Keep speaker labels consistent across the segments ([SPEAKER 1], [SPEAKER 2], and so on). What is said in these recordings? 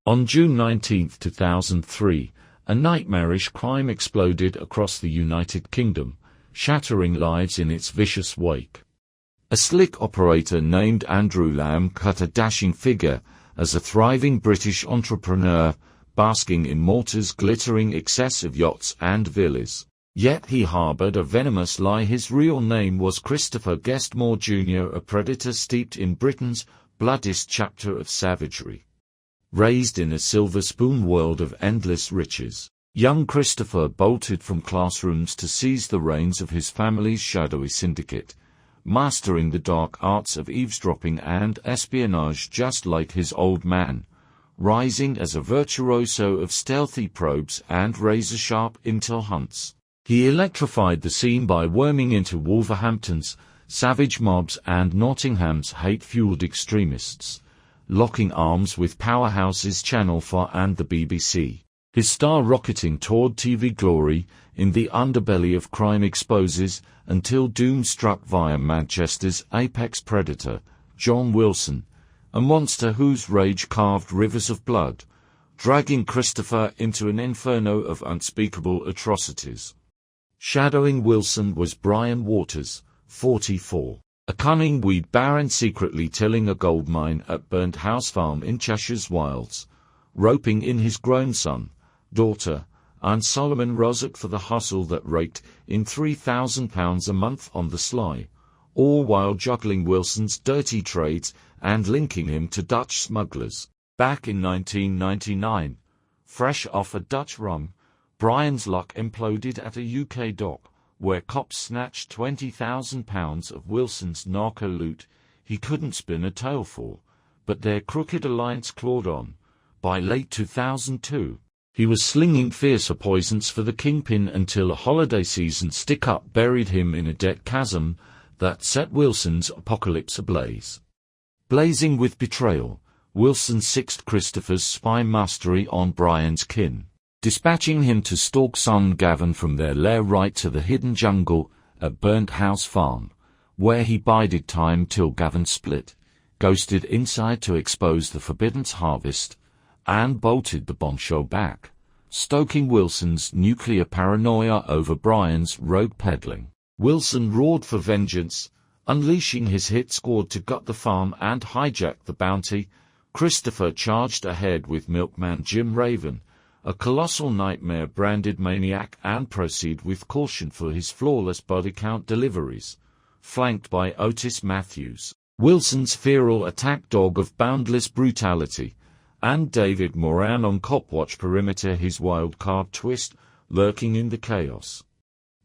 [SPEAKER 1] On June 19, 2003, a nightmarish crime exploded across the United Kingdom, shattering lives in its vicious wake. A slick operator named Andrew Lamb cut a dashing figure as a thriving British entrepreneur, basking in Malta's glittering excess of yachts and villas. Yet he harbored a venomous lie. His real name was Christopher Guestmore Jr., a predator steeped in Britain's bloodiest chapter of savagery. Raised in a silver spoon world of endless riches, young Christopher bolted from classrooms to seize the reins of his family's shadowy syndicate, mastering the dark arts of eavesdropping and espionage just like his old man, rising as a virtuoso of stealthy probes and razor-sharp intel hunts. He electrified the scene by worming into Wolverhampton's savage mobs and Nottingham's hate-fueled extremists, locking arms with powerhouses Channel 4 and the BBC. His star rocketing toward TV glory in the underbelly of crime exposes until doom struck via Manchester's apex predator, John Wilson, a monster whose rage carved rivers of blood, dragging Christopher into an inferno of unspeakable atrocities. Shadowing Wilson was Brian Waters, 44, a cunning weed baron secretly tilling a gold mine at Burnt House Farm in Cheshire's wilds, roping in his grown son, daughter, and Solomon Rozak for the hustle that raked in £3,000 a month on the sly, all while juggling Wilson's dirty trades and linking him to Dutch smugglers. Back in 1999, fresh off a Dutch rum, Brian's luck imploded at a UK dock, where cops snatched £20,000 of Wilson's narco loot he couldn't spin a tale for, but their crooked alliance clawed on. By late 2002, he was slinging fiercer poisons for the kingpin until a holiday season stick-up buried him in a debt chasm that set Wilson's apocalypse ablaze. Blazing with betrayal, Wilson sixed Christopher's spy mastery on Brian's kin, dispatching him to stalk son Gavin from their lair right to the hidden jungle at Burnt House Farm, where he bided time till Gavin split, ghosted inside to expose the forbidden's harvest, and bolted the bombshell back, stoking Wilson's nuclear paranoia over Brian's rogue peddling. Wilson roared for vengeance, unleashing his hit squad to gut the farm and hijack the bounty. Christopher charged ahead with milkman Jim Raven, a colossal nightmare-branded maniac, and proceed with caution for his flawless body count deliveries, flanked by Otis Matthews, Wilson's feral attack dog of boundless brutality, and David Moran on Copwatch perimeter, his wild card twist lurking in the chaos.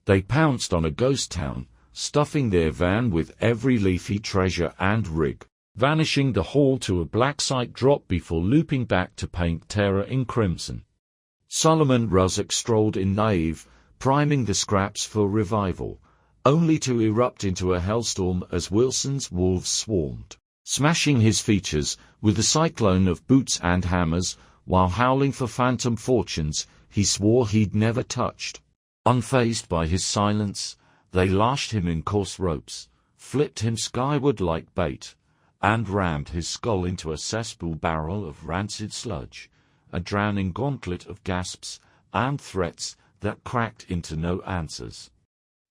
[SPEAKER 1] They pounced on a ghost town, stuffing their van with every leafy treasure and rig, vanishing the haul to a black site drop before looping back to paint terror in crimson. Solomon Rozak strolled in naive, priming the scraps for revival, only to erupt into a hellstorm as Wilson's wolves swarmed, smashing his features with a cyclone of boots and hammers, while howling for phantom fortunes he swore he'd never touched. Unfazed by his silence, they lashed him in coarse ropes, flipped him skyward like bait, and rammed his skull into a cesspool barrel of rancid sludge, a drowning gauntlet of gasps and threats that cracked into no answers.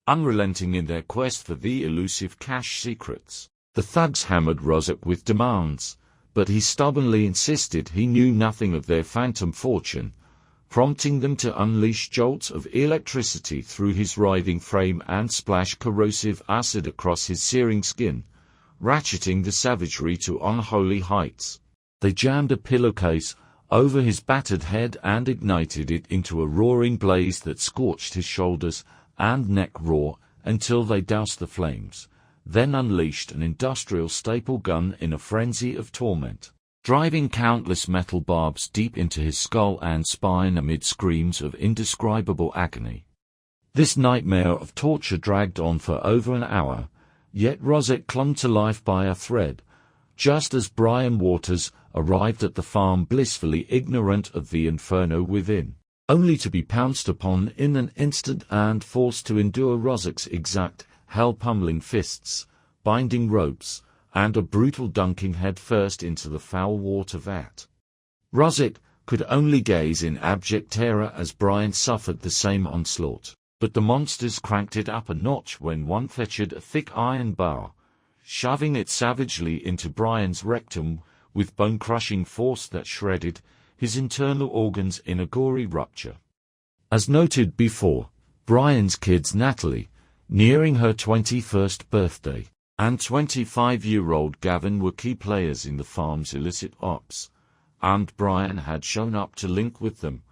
[SPEAKER 1] Unrelenting in their quest for the elusive cash secrets, the thugs hammered Rozak with demands, but he stubbornly insisted he knew nothing of their phantom fortune, prompting them to unleash jolts of electricity through his writhing frame and splash corrosive acid across his searing skin, ratcheting the savagery to unholy heights. They jammed a pillowcase over his battered head and ignited it into a roaring blaze that scorched his shoulders and neck raw until they doused the flames, then unleashed an industrial staple gun in a frenzy of torment, driving countless metal barbs deep into his skull and spine amid screams of indescribable agony. This nightmare of torture dragged on for over an hour, yet Rozak clung to life by a thread, just as Brian Waters arrived at the farm blissfully ignorant of the inferno within, only to be pounced upon in an instant and forced to endure Rozak's exact, hell-pummeling fists, binding ropes, and a brutal dunking headfirst into the foul water vat. Rosick could only gaze in abject terror as Brian suffered the same onslaught. But the monsters cranked it up a notch when one featured a thick iron bar, shoving it savagely into Brian's rectum with bone-crushing force that shredded his internal organs in a gory rupture. As noted before, Brian's kids Natalie, nearing her 21st birthday, and 25-year-old Gavin were key players in the farm's illicit ops, and Brian had shown up to link with them,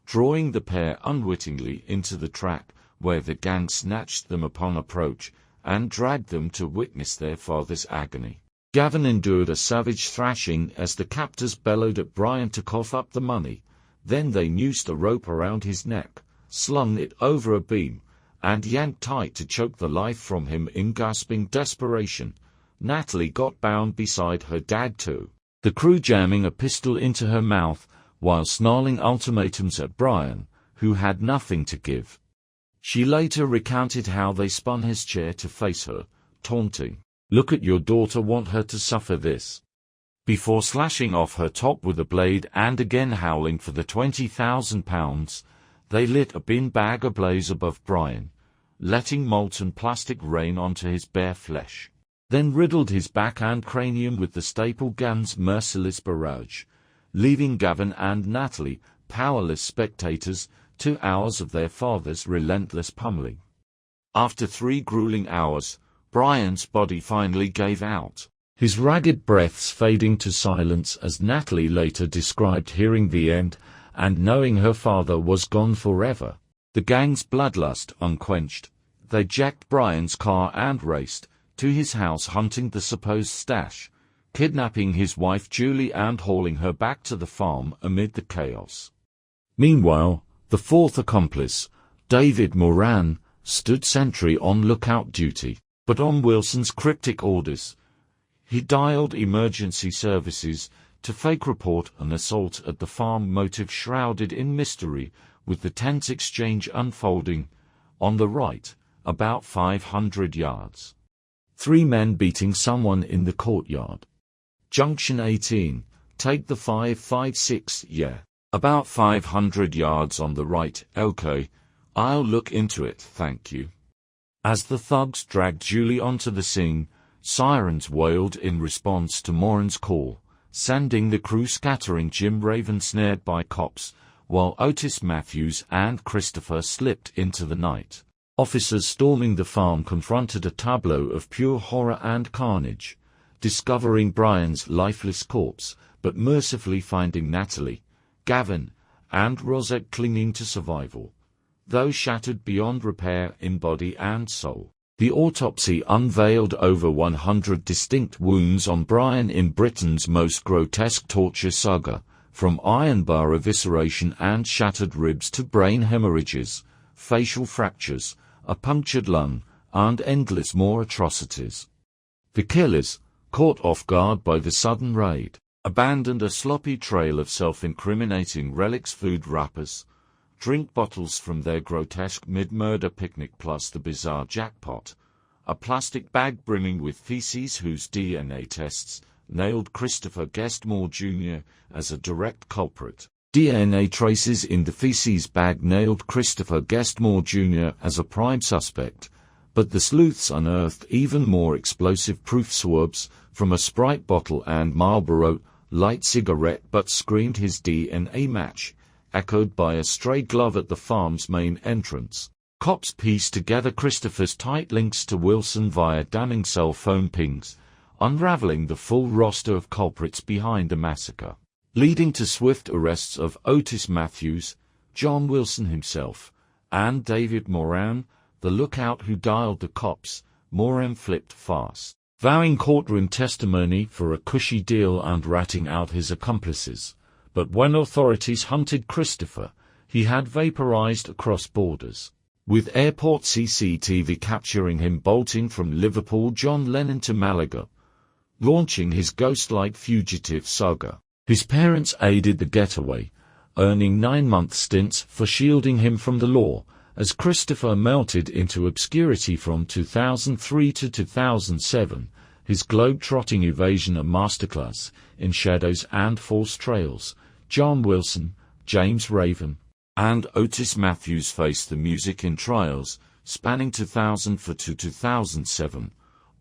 [SPEAKER 1] drawing the pair unwittingly into the trap where the gang snatched them upon approach and dragged them to witness their father's agony. Gavin endured a savage thrashing as the captors bellowed at Brian to cough up the money. Then they noosed a rope around his neck, slung it over a beam, and yanked tight to choke the life from him in gasping desperation. Natalie got bound beside her dad too, the crew jamming a pistol into her mouth while snarling ultimatums at Brian, who had nothing to give. She later recounted how they spun his chair to face her, taunting, "Look at your daughter, want her to suffer this," before slashing off her top with a blade and again howling for the £20,000. They lit a bin bag ablaze above Brian, letting molten plastic rain onto his bare flesh, then riddled his back and cranium with the staple gun's merciless barrage, leaving Gavin and Natalie powerless spectators 2 hours of their father's relentless pummeling. After 3 grueling hours, Brian's body finally gave out, his ragged breaths fading to silence as Natalie later described hearing the end and knowing her father was gone forever. The gang's bloodlust unquenched, they jacked Brian's car and raced to his house hunting the supposed stash, kidnapping his wife Julie and hauling her back to the farm amid the chaos. Meanwhile, the fourth accomplice, David Moran, stood sentry on lookout duty, but on Wilson's cryptic orders, he dialed emergency services to fake report an assault at the farm, motive shrouded in mystery, with the tense exchange unfolding on the right, about 500 yards. 3 men beating someone in the courtyard. Junction 18, take the 556, yeah. About 500 yards on the right, okay, I'll look into it, thank you. As the thugs dragged Julie onto the scene, sirens wailed in response to Moran's call, sending the crew scattering. Jim Raven snared by cops, while Otis Matthews and Christopher slipped into the night. Officers storming the farm confronted a tableau of pure horror and carnage, discovering Brian's lifeless corpse, but mercifully finding Natalie, Gavin, and Rosette clinging to survival, though shattered beyond repair in body and soul. The autopsy unveiled over 100 distinct wounds on Brian in Britain's most grotesque torture saga, from iron bar evisceration and shattered ribs to brain hemorrhages, facial fractures, a punctured lung, and endless more atrocities. The killers, caught off guard by the sudden raid, abandoned a sloppy trail of self-incriminating relics, food wrappers, drink bottles from their grotesque mid-murder picnic, plus the bizarre jackpot, a plastic bag brimming with feces whose DNA tests nailed Christopher Guestmore Jr. as a direct culprit. DNA traces in the feces bag nailed Christopher Guestmore Jr. as a prime suspect, but the sleuths unearthed even more explosive proof swabs from a Sprite bottle and Marlboro light cigarette butt screamed his DNA match, echoed by a stray glove at the farm's main entrance. Cops pieced together Christopher's tight links to Wilson via damning cell phone pings, unraveling the full roster of culprits behind the massacre, leading to swift arrests of Otis Matthews, John Wilson himself, and David Moran, the lookout who dialed the cops. Moran flipped fast, vowing courtroom testimony for a cushy deal and ratting out his accomplices. But when authorities hunted Christopher, he had vaporized across borders, with airport CCTV capturing him bolting from Liverpool John Lennon to Malaga, launching his ghost-like fugitive saga. His parents aided the getaway, earning 9-month stints for shielding him from the law, as Christopher melted into obscurity from 2003 to 2007, his globe-trotting evasion a masterclass in shadows and false trails, John Wilson, James Raven, and Otis Matthews faced the music in trials, spanning 2004 to 2007,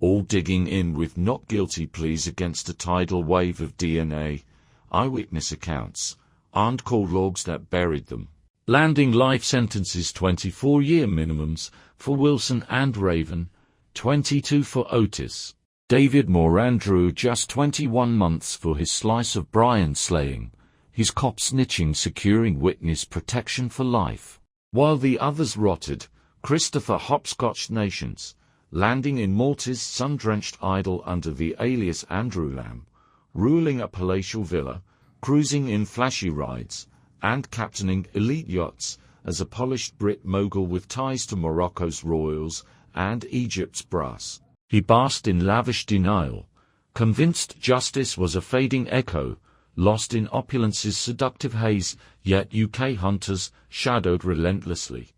[SPEAKER 1] all digging in with not guilty pleas against a tidal wave of DNA, eyewitness accounts, and court logs that buried them, landing life sentences 24-year minimums for Wilson and Raven, 22 for Otis. David Moran drew just 21 months for his slice of Brian slaying, his cop snitching securing witness protection for life. While the others rotted, Christopher hopscotched nations, landing in Malta's sun-drenched idyll under the alias Andrew Lamb, ruling a palatial villa, cruising in flashy rides, and captaining elite yachts as a polished Brit mogul with ties to Morocco's royals and Egypt's brass. He basked in lavish denial, convinced justice was a fading echo, lost in opulence's seductive haze, yet UK hunters shadowed relentlessly.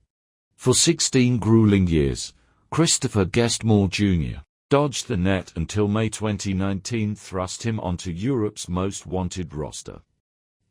[SPEAKER 1] For 16 grueling years, Christopher Guestmore Jr. dodged the net until May 2019 thrust him onto Europe's most wanted roster.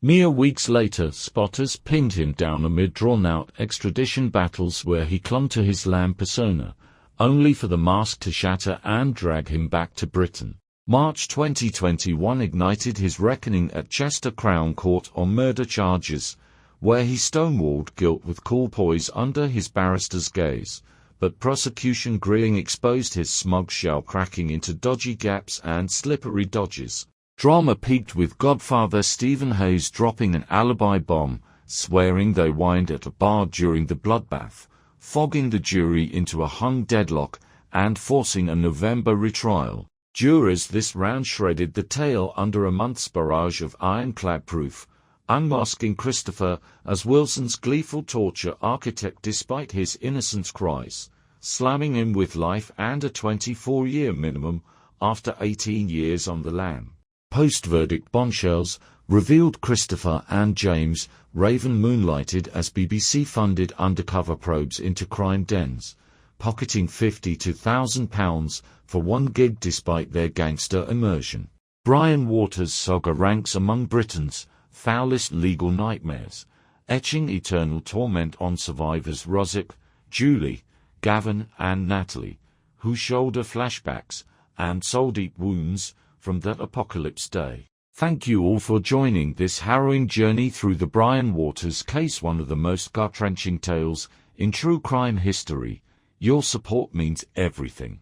[SPEAKER 1] Mere weeks later, spotters pinned him down amid drawn-out extradition battles where he clung to his Lamb persona, only for the mask to shatter and drag him back to Britain. March 2021 ignited his reckoning at Chester Crown Court on murder charges, where he stonewalled guilt with cool poise under his barrister's gaze, but prosecution grilling exposed his smug shell cracking into dodgy gaps and slippery dodges. Drama peaked with Godfather Stephen Hayes dropping an alibi bomb, swearing they wined at a bar during the bloodbath, fogging the jury into a hung deadlock, and forcing a November retrial. Jurors this round shredded the tale under a month's barrage of ironclad proof, unmasking Christopher as Wilson's gleeful torture architect despite his innocence cries, slamming him with life and a 24-year minimum after 18 years on the lam. Post-verdict bombshells revealed Christopher and James Raven moonlighted as BBC-funded undercover probes into crime dens, pocketing £50 to £1,000 for one gig despite their gangster immersion. Brian Waters' saga ranks among Britain's foulest legal nightmares, etching eternal torment on survivors Rosic, Julie, Gavin and Natalie, who shoulder flashbacks and soul-deep wounds from that apocalypse day. Thank you all for joining this harrowing journey through the Brian Waters case, one of the most gut-wrenching tales in true crime history. Your support means everything.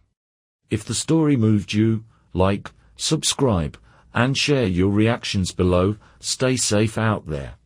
[SPEAKER 1] If the story moved you, like, subscribe, and share your reactions below. Stay safe out there.